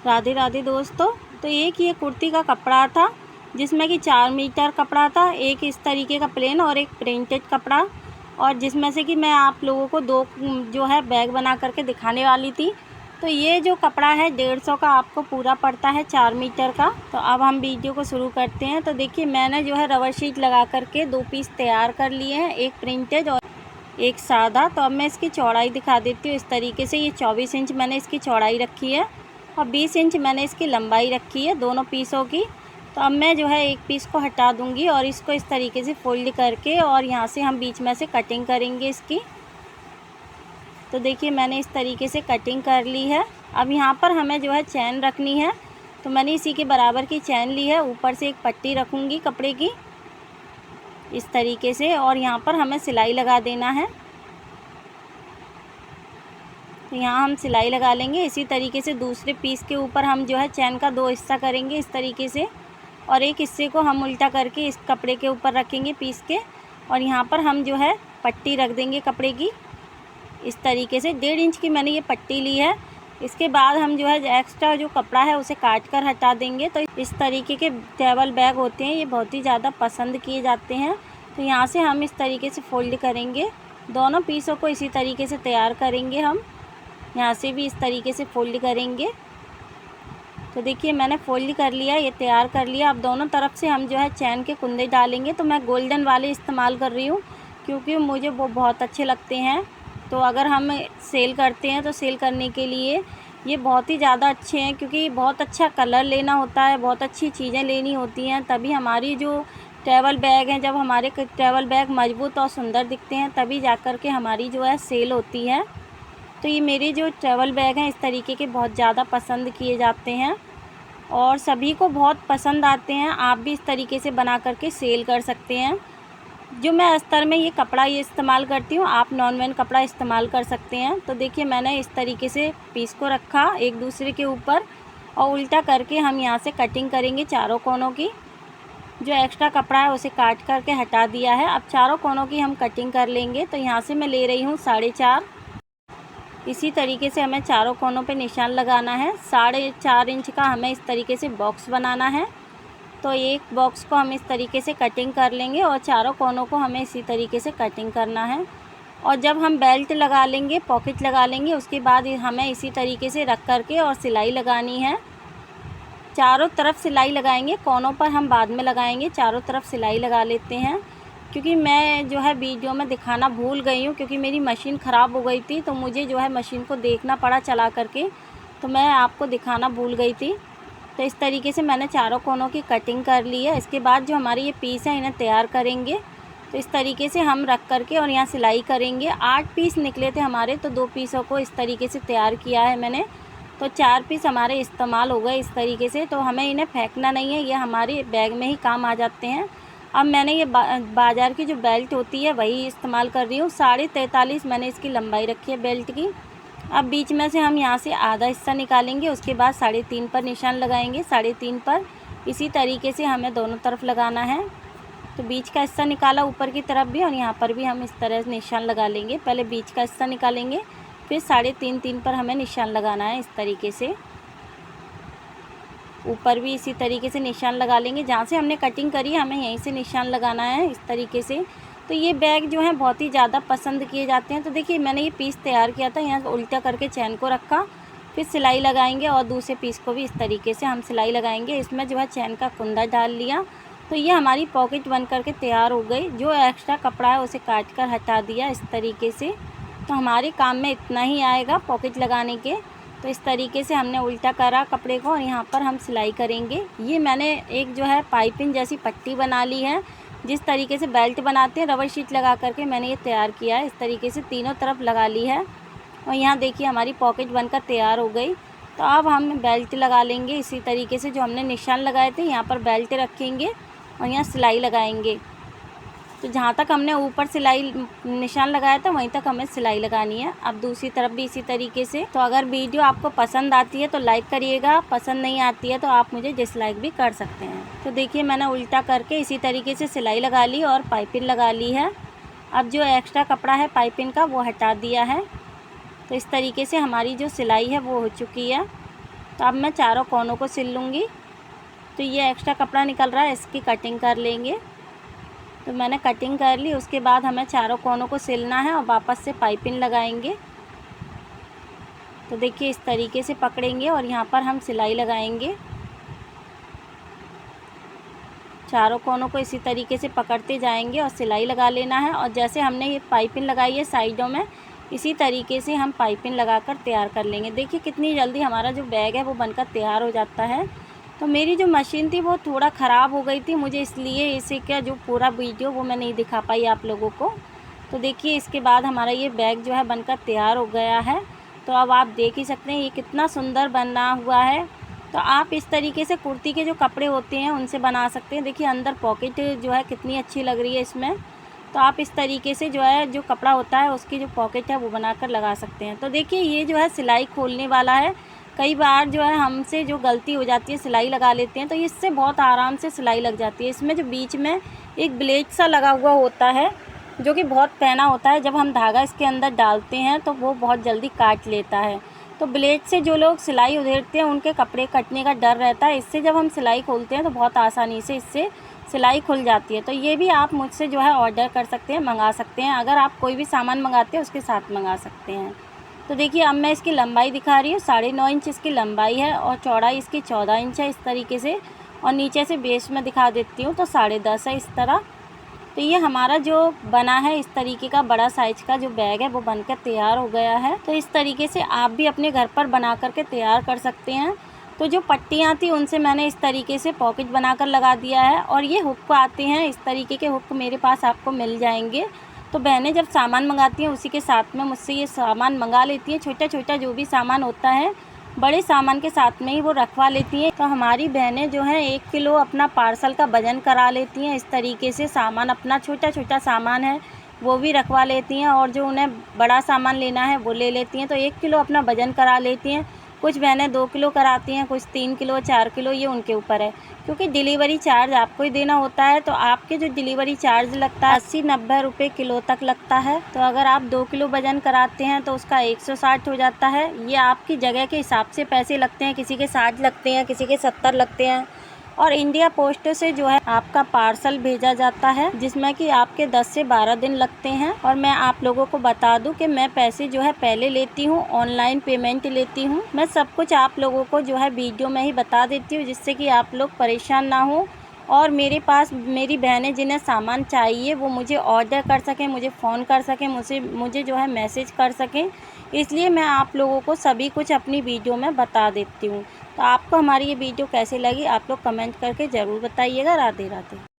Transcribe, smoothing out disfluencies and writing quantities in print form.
राधे राधे दोस्तों। तो एक ये कुर्ती का कपड़ा था जिसमें कि 4 मीटर कपड़ा था, एक इस तरीके का प्लेन और एक प्रिंटेड कपड़ा, और जिसमें से कि मैं आप लोगों को दो जो है बैग बना करके दिखाने वाली थी। तो ये जो कपड़ा है 150 का आपको पूरा पड़ता है 4 मीटर का। तो अब हम वीडियो को शुरू करते हैं। तो देखिए मैंने जो है रबर शीट लगा करके 2 पीस तैयार कर लिए हैं, एक प्रिंटेड और एक सादा। तो अब मैं इसकी चौड़ाई दिखा देती हूँ। इस तरीके से ये 24 इंच मैंने इसकी चौड़ाई रखी है और 20 इंच मैंने इसकी लंबाई रखी है दोनों पीसों की। तो अब मैं जो है एक पीस को हटा दूंगी और इसको इस तरीके से फोल्ड करके और यहाँ से हम बीच में से कटिंग करेंगे इसकी। तो देखिए मैंने इस तरीके से कटिंग कर ली है। अब यहाँ पर हमें जो है चैन रखनी है, तो मैंने इसी के बराबर की चैन ली है। ऊपर से एक पट्टी रखूँगी कपड़े की इस तरीके से, और यहाँ पर हमें सिलाई लगा देना है। तो यहाँ हम सिलाई लगा लेंगे। इसी तरीके से दूसरे पीस के ऊपर हम जो है चैन का 2 हिस्सा करेंगे इस तरीके से, और एक हिस्से को हम उल्टा करके इस कपड़े के ऊपर रखेंगे पीस के, और यहाँ पर हम जो है पट्टी रख देंगे कपड़े की इस तरीके से। 1.5 इंच की मैंने ये पट्टी ली है। इसके बाद हम जो है एक्स्ट्रा जो कपड़ा है उसे काट कर हटा देंगे। तो इस तरीके के ट्रैवल बैग होते हैं, ये बहुत ही ज़्यादा पसंद किए जाते हैं। तो यहाँ से हम इस तरीके से फोल्ड करेंगे, दोनों पीसों को इसी तरीके से तैयार करेंगे। हम यहाँ से भी इस तरीके से फोल्ड करेंगे। तो देखिए मैंने फोल्ड कर लिया, ये तैयार कर लिया। अब दोनों तरफ से हम जो है चैन के कुंदे डालेंगे। तो मैं गोल्डन वाले इस्तेमाल कर रही हूँ क्योंकि मुझे वो बहुत अच्छे लगते हैं। तो अगर हम सेल करते हैं तो सेल करने के लिए ये बहुत ही ज़्यादा अच्छे हैं, क्योंकि बहुत अच्छा कलर लेना होता है, बहुत अच्छी चीज़ें लेनी होती हैं, तभी हमारी जो ट्रैवल बैग हैं, जब हमारे ट्रैवल बैग मजबूत और सुंदर दिखते हैं तभी जा कर के हमारी जो है सेल होती है। तो ये मेरे जो ट्रैवल बैग हैं इस तरीके के बहुत ज़्यादा पसंद किए जाते हैं और सभी को बहुत पसंद आते हैं। आप भी इस तरीके से बना करके सेल कर सकते हैं। जो मैं अस्तर में ये कपड़ा ये इस्तेमाल करती हूँ, आप नॉन-वेन कपड़ा इस्तेमाल कर सकते हैं। तो देखिए मैंने इस तरीके से पीस को रखा एक दूसरे के ऊपर और उल्टा करके हम यहाँ से कटिंग करेंगे चारों कोनों की। जो एक्स्ट्रा कपड़ा है उसे काट करके हटा दिया है। अब चारों कोनों की हम कटिंग कर लेंगे। तो यहाँ से मैं ले रही हूँ 4.5। इसी तरीके से हमें चारों कोनों पे निशान लगाना है। 4.5 इंच का हमें इस तरीके से बॉक्स बनाना है। तो एक बॉक्स को हम इस तरीके से कटिंग कर लेंगे और चारों कोनों को हमें इसी तरीके से कटिंग करना है। और जब हम बेल्ट लगा लेंगे, पॉकेट लगा लेंगे, उसके बाद हमें इसी तरीके से रख करके और सिलाई लगानी है। चारों तरफ सिलाई लगाएंगे, कोनों पर हम बाद में लगाएंगे। चारों तरफ सिलाई लगा लेते हैं, क्योंकि मैं जो है वीडियो में दिखाना भूल गई हूँ, क्योंकि मेरी मशीन ख़राब हो गई थी। तो मुझे जो है मशीन को देखना पड़ा चला करके, तो मैं आपको दिखाना भूल गई थी। तो इस तरीके से मैंने चारों कोनों की कटिंग कर ली है। इसके बाद जो हमारे ये पीस हैं इन्हें तैयार करेंगे। तो इस तरीके से हम रख करके और यहाँ सिलाई करेंगे। 8 पीस निकले थे हमारे, तो 2 पीसों को इस तरीके से तैयार किया है मैंने। तो 4 पीस हमारे इस्तेमाल हो गए इस तरीके से। तो हमें इन्हें फेंकना नहीं है, ये हमारे बैग में ही काम आ जाते हैं। अब मैंने ये बाज़ार की जो बेल्ट होती है वही इस्तेमाल कर रही हूँ। 43.5 मैंने इसकी लंबाई रखी है बेल्ट की। अब बीच में से हम यहाँ से आधा हिस्सा निकालेंगे, उसके बाद 3.5 पर निशान लगाएंगे। 3.5 पर इसी तरीके से हमें दोनों तरफ लगाना है। तो बीच का हिस्सा निकाला ऊपर की तरफ भी, और यहाँ पर भी हम इस तरह से निशान लगा लेंगे। पहले बीच का हिस्सा निकालेंगे, फिर 3.5 पर हमें निशान लगाना है इस तरीके से। ऊपर भी इसी तरीके से निशान लगा लेंगे। जहाँ से हमने कटिंग करी है हमें यहीं से निशान लगाना है इस तरीके से। तो ये बैग जो है बहुत ही ज़्यादा पसंद किए जाते हैं। तो देखिए मैंने ये पीस तैयार किया था, यहाँ उल्टा करके चैन को रखा, फिर सिलाई लगाएंगे और दूसरे पीस को भी इस तरीके से हम सिलाई लगाएंगे। इसमें जो है चैन का कुंदा डाल लिया। तो ये हमारी पॉकेट बन करके तैयार हो गई। जो एक्स्ट्रा कपड़ा है उसे काट कर हटा दिया इस तरीके से। तो हमारे काम में इतना ही आएगा पॉकेट लगाने के। तो इस तरीके से हमने उल्टा करा कपड़े को और यहाँ पर हम सिलाई करेंगे। ये मैंने एक जो है पाइपिंग जैसी पट्टी बना ली है, जिस तरीके से बेल्ट बनाते हैं रबर शीट लगा करके मैंने ये तैयार किया है। इस तरीके से तीनों तरफ लगा ली है और यहाँ देखिए हमारी पॉकेट बनकर तैयार हो गई। तो अब हम बेल्ट लगा लेंगे इसी तरीके से। जो हमने निशान लगाए थे यहाँ पर बेल्ट रखेंगे और यहाँ सिलाई लगाएंगे। तो जहाँ तक हमने ऊपर सिलाई निशान लगाया था वहीं तक हमें सिलाई लगानी है। अब दूसरी तरफ भी इसी तरीके से। तो अगर वीडियो आपको पसंद आती है तो लाइक करिएगा, पसंद नहीं आती है तो आप मुझे डिसलाइक भी कर सकते हैं। तो देखिए मैंने उल्टा करके इसी तरीके से सिलाई लगा ली और पाइपिंग लगा ली है। अब जो एक्स्ट्रा कपड़ा है पाइपिंग का वो हटा दिया है। तो इस तरीके से हमारी जो सिलाई है वो हो चुकी है। तो अब मैं चारों कोनों को सिल लूँगी। तो ये एक्स्ट्रा कपड़ा निकल रहा है, इसकी कटिंग कर लेंगे। तो मैंने कटिंग कर ली। उसके बाद हमें चारों कोनों को सिलना है और वापस से पाइपिंग लगाएंगे। तो देखिए इस तरीके से पकड़ेंगे और यहाँ पर हम सिलाई लगाएंगे। चारों कोनों को इसी तरीके से पकड़ते जाएंगे और सिलाई लगा लेना है। और जैसे हमने ये पाइपिंग लगाई है साइडों में, इसी तरीके से हम पाइपिंग लगाकर तैयार कर लेंगे। देखिए कितनी जल्दी हमारा जो बैग है वो बनकर तैयार हो जाता है। तो मेरी जो मशीन थी वो थोड़ा ख़राब हो गई थी, मुझे इसलिए इसे क्या जो पूरा वीडियो वो मैं नहीं दिखा पाई आप लोगों को। तो देखिए इसके बाद हमारा ये बैग जो है बनकर तैयार हो गया है। तो अब आप देख ही सकते हैं ये कितना सुंदर बना हुआ है। तो आप इस तरीके से कुर्ती के जो कपड़े होते हैं उनसे बना सकते हैं। देखिए अंदर पॉकेट जो है कितनी अच्छी लग रही है इसमें। तो आप इस तरीके से जो है जो कपड़ा होता है उसकी जो पॉकेट है वो बनाकर लगा सकते हैं। तो देखिए ये जो है सिलाई खोलने वाला है। कई बार जो है हमसे जो गलती हो जाती है, सिलाई लगा लेते हैं तो इससे बहुत आराम से सिलाई लग जाती है। इसमें जो बीच में एक ब्लेड सा लगा हुआ होता है जो कि बहुत पैना होता है, जब हम धागा इसके अंदर डालते हैं तो वो बहुत जल्दी काट लेता है। तो ब्लेड से जो लोग सिलाई उधेड़ते हैं उनके कपड़े कटने का डर रहता है। इससे जब हम सिलाई खोलते हैं तो बहुत आसानी से इससे सिलाई खुल जाती है। तो ये भी आप मुझसे जो है ऑर्डर कर सकते हैं, मंगा सकते हैं। अगर आप कोई भी सामान मंगाते हैं उसके साथ मंगा सकते हैं। तो देखिए अब मैं इसकी लंबाई दिखा रही हूँ। 9.5 इंच इसकी लंबाई है और चौड़ाई इसकी 14 इंच है इस तरीके से। और नीचे से बेस में दिखा देती हूँ तो 10.5 है इस तरह। तो ये हमारा जो बना है इस तरीके का बड़ा साइज का जो बैग है वो बनकर तैयार हो गया है। तो इस तरीके से आप भी अपने घर पर बना करके तैयार कर सकते हैं। तो जो पट्टियाँ थी उनसे मैंने इस तरीके से पॉकेट बनाकर लगा दिया है। और ये हुक आते हैं, इस तरीके के हुक मेरे पास आपको मिल जाएंगे। तो बहनें जब सामान मंगाती हैं उसी के साथ में मुझसे ये सामान मंगा लेती हैं। छोटा छोटा जो भी सामान होता है बड़े सामान के साथ में ही वो रखवा लेती हैं। तो हमारी बहनें जो हैं 1 किलो अपना पार्सल का वज़न करा लेती हैं। इस तरीके से सामान अपना छोटा छोटा सामान है वो भी रखवा लेती हैं और जो उन्हें बड़ा सामान लेना है वो ले लेती हैं। तो 1 किलो अपना वज़न करा लेती हैं। कुछ बहनें 2 किलो कराती हैं, कुछ 3 किलो 4 किलो, ये उनके ऊपर है। क्योंकि डिलीवरी चार्ज आपको ही देना होता है। तो आपके जो डिलीवरी चार्ज लगता है 80-90 रुपये किलो तक लगता है। तो अगर आप 2 किलो वज़न कराते हैं तो उसका 160 हो जाता है। ये आपकी जगह के हिसाब से पैसे लगते हैं, किसी के 60 लगते हैं, किसी के 70 लगते हैं। और इंडिया पोस्ट से जो है आपका पार्सल भेजा जाता है जिसमें कि आपके 10 से 12 दिन लगते हैं। और मैं आप लोगों को बता दूं कि मैं पैसे जो है पहले लेती हूं, ऑनलाइन पेमेंट लेती हूं। मैं सब कुछ आप लोगों को जो है वीडियो में ही बता देती हूं जिससे कि आप लोग परेशान ना हो। और मेरे पास मेरी बहनें जिन्हें सामान चाहिए वो मुझे ऑर्डर कर सकें, मुझे फ़ोन कर सकें, मुझे जो है मैसेज कर सकें। इसलिए मैं आप लोगों को सभी कुछ अपनी वीडियो में बता देती हूँ। तो आपको हमारी ये वीडियो कैसी लगी आप लोग कमेंट करके ज़रूर बताइएगा। राधे राधे।